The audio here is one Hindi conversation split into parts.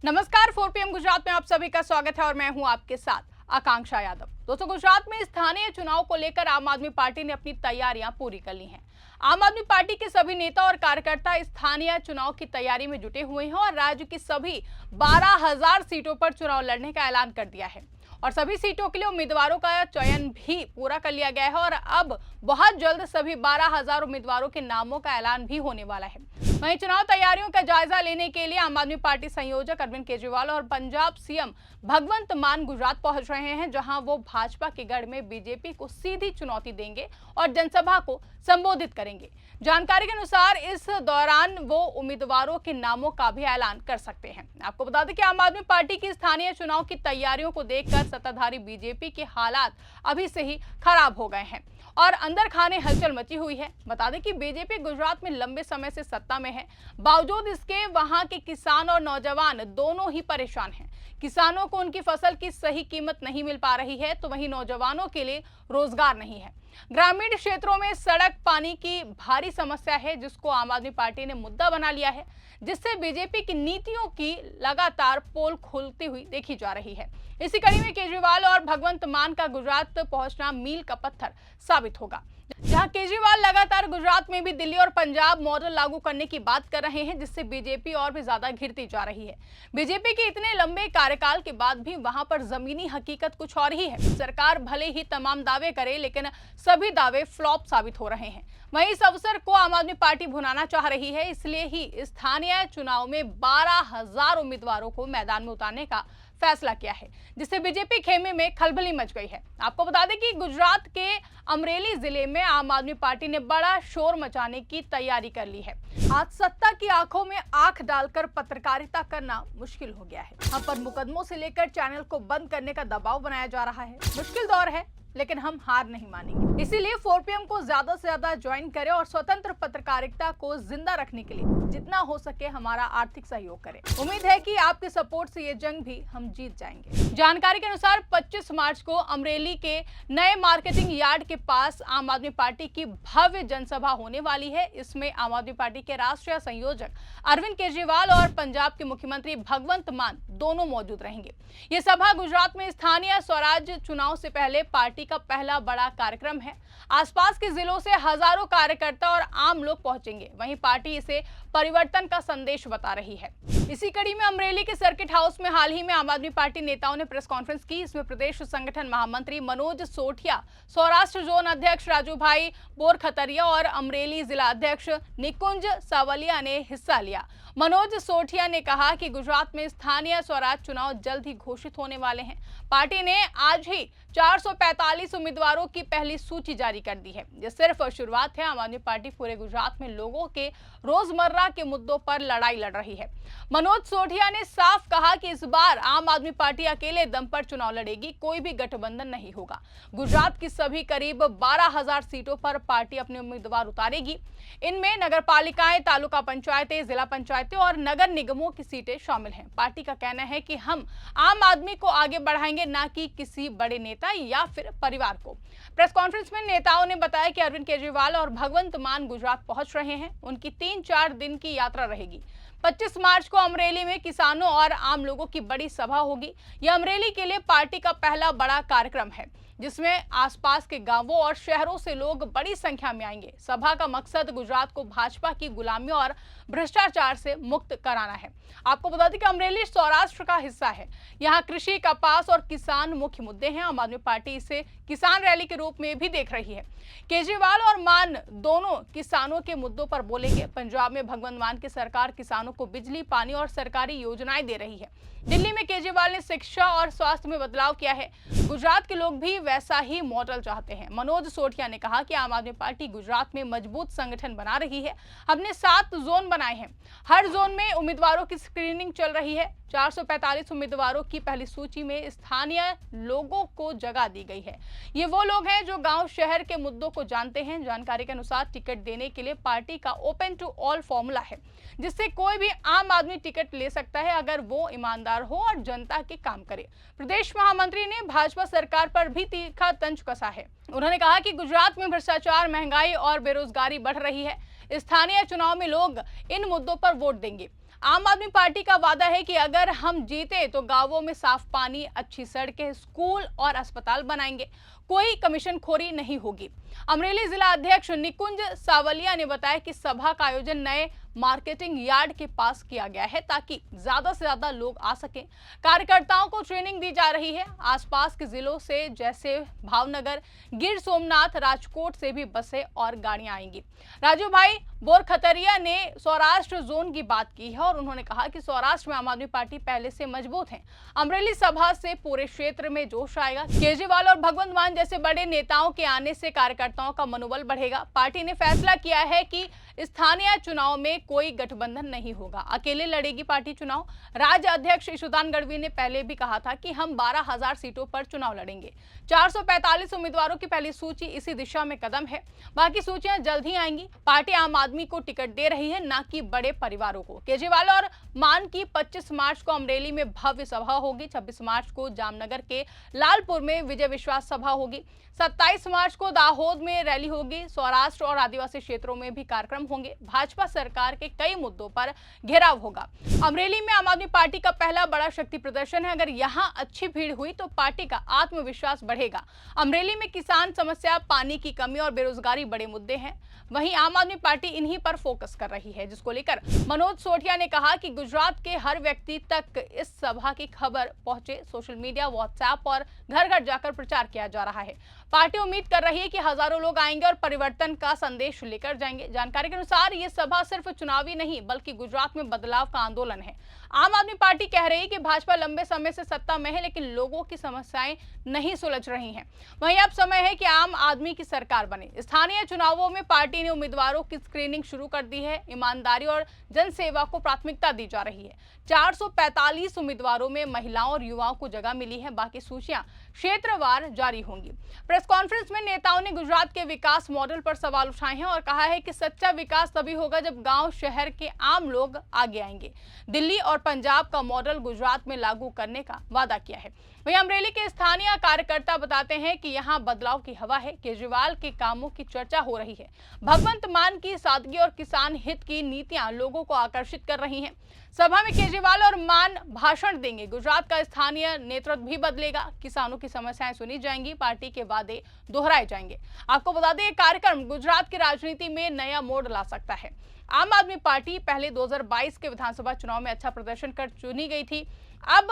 नमस्कार, 4 PM गुजरात में आप सभी का स्वागत है और मैं हूं आपके साथ आकांक्षा यादव। दोस्तों, गुजरात में स्थानीय चुनाव को लेकर आम आदमी पार्टी ने अपनी तैयारियां पूरी कर ली हैं। आम आदमी पार्टी के सभी नेता और कार्यकर्ता स्थानीय चुनाव की तैयारी में जुटे हुए हैं और राज्य की सभी 12,000 सीटों पर चुनाव लड़ने का ऐलान कर दिया है और सभी सीटों के लिए उम्मीदवारों का चयन भी पूरा कर लिया गया है और अब बहुत जल्द सभी 12,000 उम्मीदवारों के नामों का ऐलान भी होने वाला है। वहीं चुनाव तैयारियों का जायजा लेने के लिए आम आदमी पार्टी संयोजक अरविंद केजरीवाल और पंजाब सीएम भगवंत मान गुजरात पहुंच रहे हैं, जहां वो भाजपा के गढ़ में बीजेपी को सीधी चुनौती देंगे और जनसभा को संबोधित करेंगे। जानकारी के अनुसार इस दौरान वो उम्मीदवारों के नामों का भी ऐलान कर सकते हैं। आपको बता दें कि आम आदमी पार्टी की स्थानीय चुनाव की तैयारियों को देखकर सत्ताधारी बीजेपी के हालात अभी से ही खराब हो गए हैं और अंदर खाने हलचल मची हुई है। बता दें कि बीजेपी गुजरात में लंबे समय से सत्ता में है, बावजूद इसके वहां के किसान और नौजवान दोनों ही परेशान हैं। किसानों को उनकी फसल की सही कीमत नहीं मिल पा रही है, तो वहीं नौजवानों के लिए रोजगार नहीं है। ग्रामीण क्षेत्रों में सड़क पानी की भारी समस्या है, जिसको आम आदमी पार्टी ने मुद्दा बना लिया है, जिससे बीजेपी की नीतियों की लगातार पोल खुलती हुई देखी जा रही है। इसी कड़ी में केजरीवाल और भगवंत मान का गुजरात पहुंचना मील का पत्थर साबित होगा। जहां केजरीवाल लगातार गुजरात में भी दिल्ली और पंजाब मॉडल लागू करने की बात कर रहे हैं, जिससे बीजेपी और भी ज्यादा घिरती जा रही है। बीजेपी के इतने लंबे कार्यकाल के बाद भी वहां पर जमीनी हकीकत कुछ और ही है। सरकार भले ही तमाम दावे करे, लेकिन सभी दावे फ्लॉप साबित हो रहे हैं। वहीं इस अवसर को आम आदमी पार्टी भुनाना चाह रही है, इसलिए ही स्थानीय चुनाव में 12,000 उम्मीदवारों को मैदान में उतारने का फैसला किया है, जिससे बीजेपी खेमे में खलबली मच गई है। आपको बता दें कि गुजरात के अमरेली जिले में आम आदमी पार्टी ने बड़ा शोर मचाने की तैयारी कर ली है। आज सत्ता की आंखों में आंख डालकर पत्रकारिता करना मुश्किल हो गया है। हम पर मुकदमों से लेकर चैनल को बंद करने का दबाव बनाया जा रहा है। मुश्किल दौर है, लेकिन हम हार नहीं मानेंगे। इसीलिए 4 PM को ज्यादा से ज्यादा ज्वाइन करें और स्वतंत्र पत्रकारिता को जिंदा रखने के लिए जितना हो सके हमारा आर्थिक सहयोग करें। उम्मीद है कि आपके सपोर्ट से ये जंग भी हम जीत जाएंगे। जानकारी के अनुसार 25 मार्च को अमरेली के नए मार्केटिंग यार्ड के पास आम आदमी पार्टी की भव्य जनसभा होने वाली है। इसमें आम आदमी पार्टी के राष्ट्रीय संयोजक अरविंद केजरीवाल और पंजाब के मुख्यमंत्री भगवंत मान दोनों मौजूद रहेंगे। ये सभा गुजरात में स्थानीय स्वराज चुनाव से पहले पार्टी का पहला बड़ा कार्यक्रम है। आसपास के जिलों से हजारों कार्यकर्ता और आम लोग पहुंचेंगे। वहीं पार्टी इसे परिवर्तन का संदेश बता रही है। इसी कड़ी में अमरेली के सर्किट हाउस में हाल ही में आम आदमी पार्टी नेताओं ने प्रेस कॉन्फ्रेंस की। इसमें प्रदेश संगठन महामंत्री मनोज सोठिया, सौराष्ट्र जोन अध्यक्ष राजू भाई बोरखतरिया और अमरेली जिला अध्यक्ष निकुंज सावलिया ने हिस्सा लिया। मनोज सोठिया ने कहा कि गुजरात में स्थानीय स्वराज चुनाव जल्द ही घोषित होने वाले हैं। पार्टी ने आज ही 445 उम्मीदवारों की पहली सूची जारी कर दी है। यह सिर्फ शुरुआत है। आम आदमी पार्टी पूरे गुजरात में लोगों के रोजमर्रा के मुद्दों पर लड़ाई लड़ रही है। मनोज सोठिया ने साफ कहा कि इस बार आम आदमी पार्टी अकेले दम पर चुनाव लड़ेगी, कोई भी गठबंधन नहीं होगा। गुजरात की सभी करीब 12,000 सीटों पर पार्टी अपने उम्मीदवार उतारेगी। इनमें नगर पालिकाएं, तालुका पंचायतें, जिला पंचायतें और नगर निगमों की सीटें शामिल हैं। पार्टी का कहना है कि हम आम आदमी को आगे बढ़ाएंगे, ना कि किसी बड़े नेता या फिर परिवार को। प्रेस कॉन्फ्रेंस में नेताओं ने बताया कि अरविंद केजरीवाल और भगवंत मान गुजरात पहुंच रहे हैं। उनकी 3-4 दिन की यात्रा रहेगी। 25 मार्च को अमरेली में किसानों और आम लोगों की बड़ी सभा होगी। यह अमरेली के लिए पार्टी का पहला बड़ा कार्यक्रम है, जिसमें आसपास के गांवों और शहरों से लोग बड़ी संख्या में आएंगे। सभा का मकसद गुजरात को भाजपा की गुलामी और भ्रष्टाचार से मुक्त कराना है। आपको बता दें कि अमरेली सौराष्ट्र का हिस्सा है। यहाँ कृषि, कपास और किसान मुख्य मुद्दे हैं। आम आदमी पार्टी इसे किसान रैली के रूप में भी देख रही है। केजरीवाल और मान दोनों किसानों के मुद्दों पर बोलेंगे। पंजाब में भगवंत मान की सरकार किसानों को बिजली, पानी और सरकारी योजनाएं दे रही है। दिल्ली में केजरीवाल ने शिक्षा और स्वास्थ्य में बदलाव किया है। गुजरात के लोग भी वैसा ही मॉडल चाहते हैं। मनोज सोठिया ने कहा कि आम आदमी पार्टी गुजरात में मजबूत संगठन बना रही है। हमने 7 जोन बनाए हैं। हर जोन में उम्मीदवारों की स्क्रीनिंग चल रही है। 445 उम्मीदवारों की पहली सूची में स्थानीय लोगों को जगह दी गई है। ये वो लोग हैं जो गांव शहर के मुद्दों को जानते हैं। जानकारी के अनुसार टिकट देने के लिए पार्टी का ओपन टू ऑल फॉर्मूला है, जिससे कोई भी आम आदमी टिकट ले सकता है, अगर वो ईमानदार हो और जनता के काम करे। प्रदेश महामंत्री ने भाजपा सरकार पर भी तीखा तंज कसा है। उन्होंने कहा कि गुजरात में भ्रष्टाचार, महंगाई और बेरोजगारी बढ़ रही है। स्थानीय चुनाव में लोग इन मुद्दों पर वोट देंगे। आम आदमी पार्टी का वादा है कि अगर हम जीते तो गांवों में साफ पानी, अच्छी सड़कें, स्कूल और अस्पताल बनाएंगे, कोई कमीशनखोरी नहीं होगी। अमरेली जिला अध्यक्ष निकुंज सावलिया ने बताया कि सभा का आयोजन नए मार्केटिंग यार्ड के पास किया गया है ताकि ज्यादा से ज्यादा लोग आ सकें। कार्यकर्ताओं को ट्रेनिंग दी जा रही है। आसपास के जिलों से जैसे भावनगर, गिर सोमनाथ, राजकोट से भी बसें और गाड़ियां आएंगी। राजू भाई बोरखतरिया ने सौराष्ट्र जोन की बात की है और उन्होंने कहा कि सौराष्ट्र में आम आदमी पार्टी पहले से मजबूत है। अमरेली सभा से पूरे क्षेत्र में जोश आएगा। केजरीवाल और भगवंत मान जैसे बड़े नेताओं के आने से कार्यकर्ताओं का मनोबल बढ़ेगा। पार्टी ने फैसला किया है कि स्थानीय चुनाव में कोई गठबंधन नहीं होगा, अकेले लड़ेगी पार्टी चुनाव। राज्य अध्यक्ष ईशुदान गढ़वी ने पहले भी कहा था कि हम 12,000 सीटों पर चुनाव लड़ेंगे। 445 उम्मीदवारों की पहली सूची इसी दिशा में कदम है। बाकी सूचियां जल्द ही आएंगी। पार्टी आम आदमी को टिकट दे रही है, न कि बड़े परिवारों को। केजरीवाल और मान की 25 मार्च को अमरेली में भव्य सभा होगी। 26 मार्च को जामनगर के लालपुर में विजय विश्वास सभा होगी। 27 मार्च को दाहोद में रैली होगी। सौराष्ट्र और आदिवासी क्षेत्रों में भी कार्यक्रम होंगे। भाजपा सरकार के कई मुद्दों पर घेराव होगा। अमरेली में आम आदमी पार्टी का पहला बड़ा शक्ति प्रदर्शन है। अगर यहां अच्छी भीड़ हुई तो पार्टी का आत्मविश्वास बढ़ेगा। अमरेली में किसान समस्या, पानी की कमी और बेरोजगारी बड़े मुद्दे हैं। वहीं आम आदमी पार्टी इन्हीं पर फोकस कर रही है, जिसको लेकर मनोज सोटिया ने कहा कि गुजरात के हर व्यक्ति तक इस सभा की खबर पहुंचे। सोशल मीडिया, व्हाट्सएप और घर घर जाकर प्रचार किया जा रहा है। पार्टी उम्मीद कर रही है कि हजारों लोग आएंगे और परिवर्तन का संदेश लेकर जाएंगे। जानकारी के अनुसार ये सभा सिर्फ चुनावी नहीं बल्कि गुजरात में बदलाव का आंदोलन है। आम आदमी पार्टी कह रही है कि भाजपा लंबे समय से सत्ता में है लेकिन लोगों की समस्याएं नहीं सुलझ रही हैं। वहीं अब समय है कि आम आदमी की सरकार बने। स्थानीय चुनावों में पार्टी ने उम्मीदवारों की स्क्रीनिंग शुरू कर दी है। ईमानदारी और जनसेवा को प्राथमिकता दी जा रही है। 445 उम्मीदवारों में महिलाओं और युवाओं को जगह मिली है। बाकी सूचियां क्षेत्रवार जारी होंगी। प्रेस कॉन्फ्रेंस में नेताओं ने गुजरात के विकास मॉडल पर सवाल उठाए हैं और कहा है कि सच्चा विकास तभी होगा जब गांव शहर के आम लोग आगे आएंगे। दिल्ली और पंजाब का मॉडल गुजरात में लागू करने का वादा किया है। वहीं अमरेली के स्थानीय कार्यकर्ता बताते हैं कि यहां बदलाव की हवा है। केजरीवाल के कामों की चर्चा हो रही है। भगवंत मान की सादगी और किसान हित की नीतियां लोगों को आकर्षित कर रही हैं। सभा में केजरीवाल और मान भाषण देंगे। गुजरात का स्थानीय नेतृत्व भी बदलेगा। किसानों की समस्याएं सुनी जाएंगी। पार्टी के वादे दोहराए जाएंगे। आपको बता दें, ये कार्यक्रम गुजरात की राजनीति में नया मोड़ ला सकता है। आम आदमी पार्टी पहले 2022 के विधानसभा चुनाव में अच्छा प्रदर्शन कर चुनी गई थी। अब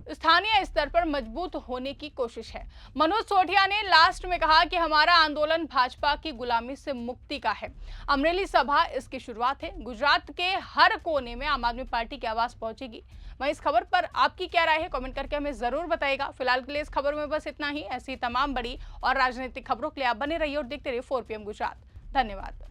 स्थानीय स्तर पर मजबूत होने की कोशिश है। मनोज सोटिया ने लास्ट में कहा कि हमारा आंदोलन भाजपा की गुलामी से मुक्ति का है। अमरेली सभा इसकी शुरुआत है। गुजरात के हर कोने में आम आदमी पार्टी की आवाज पहुंचेगी। वहीं इस खबर पर आपकी क्या राय है, कमेंट करके हमें जरूर बताइएगा। फिलहाल के लिए इस खबर में बस इतना ही। ऐसी तमाम बड़ी और राजनीतिक खबरों के लिए आप बने रहिए और देखते रहिए 4 PM गुजरात। धन्यवाद।